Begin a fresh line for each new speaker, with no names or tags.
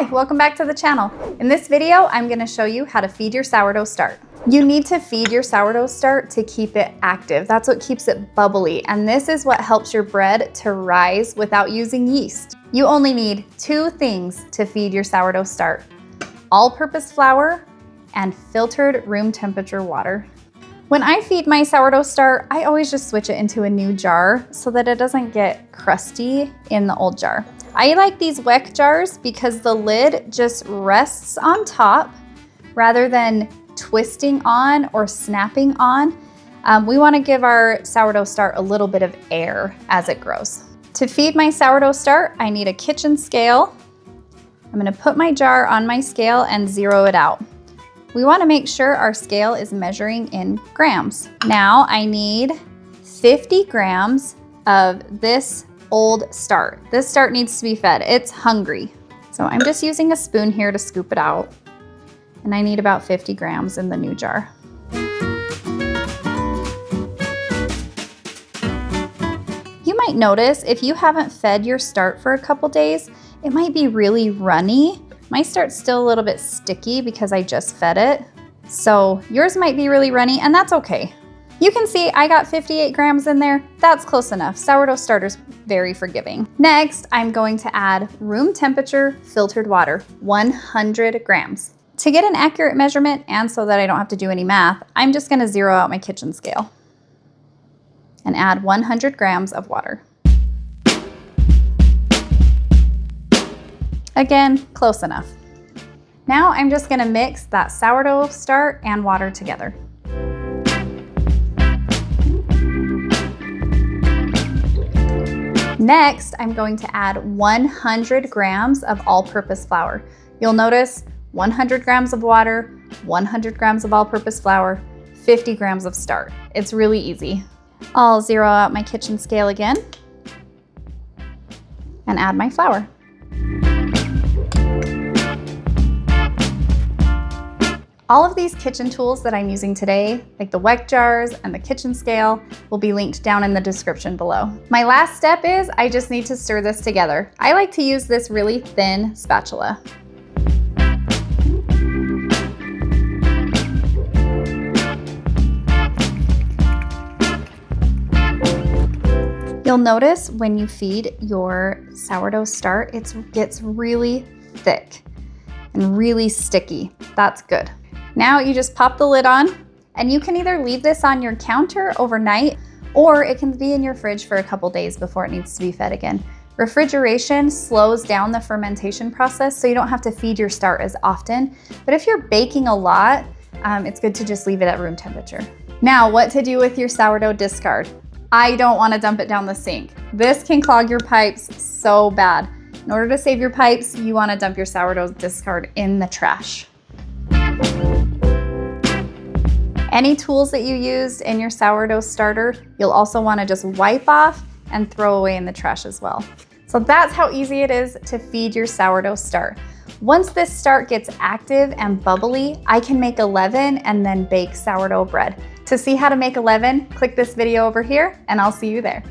Hi, welcome back to the channel. In this video, I'm gonna show you how to feed your sourdough start. You need to feed your sourdough start to keep it active. That's what keeps it bubbly, and this is what helps your bread to rise without using yeast. You only need two things to feed your sourdough start: all-purpose flour and filtered room temperature water. When I feed my sourdough start, I always just switch it into a new jar so that it doesn't get crusty in the old jar. I like these Weck jars because the lid just rests on top rather than twisting on or snapping on. We want to give our sourdough start a little bit of air as it grows. To feed my sourdough start, I need a kitchen scale. I'm going to put my jar on my scale and zero it out. We want to make sure our scale is measuring in grams. Now I need 50 grams of this old start. This start needs to be fed. It's hungry. So I'm just using a spoon here to scoop it out. And I need about 50 grams in the new jar. You might notice if you haven't fed your start for a couple days, it might be really runny. My start's still a little bit sticky because I just fed it. So yours might be really runny, and that's okay. You can see I got 58 grams in there. That's close enough. Sourdough starter's very forgiving. Next, I'm going to add room temperature filtered water, 100 grams. To get an accurate measurement and so that I don't have to do any math, I'm just gonna zero out my kitchen scale and add 100 grams of water. Again, close enough. Now I'm just gonna mix that sourdough start and water together. Next, I'm going to add 100 grams of all-purpose flour. You'll notice 100 grams of water, 100 grams of all-purpose flour, 50 grams of start. It's really easy. I'll zero out my kitchen scale again and add my flour. All of these kitchen tools that I'm using today, like the Weck jars and the kitchen scale, will be linked down in the description below. My last step is I just need to stir this together. I like to use this really thin spatula. You'll notice when you feed your sourdough start, it gets really thick and really sticky. That's good. Now you just pop the lid on, and you can either leave this on your counter overnight, or it can be in your fridge for a couple days before it needs to be fed again. Refrigeration slows down the fermentation process, so you don't have to feed your start as often. But if you're baking a lot, it's good to just leave it at room temperature. Now, what to do with your sourdough discard? I don't want to dump it down the sink. This can clog your pipes so bad. In order to save your pipes, you want to dump your sourdough discard in the trash. Any tools that you used in your sourdough starter, you'll also want to just wipe off and throw away in the trash as well. So that's how easy it is to feed your sourdough start. Once this start gets active and bubbly, I can make a leaven and then bake sourdough bread. To see how to make a leaven, click this video over here and I'll see you there.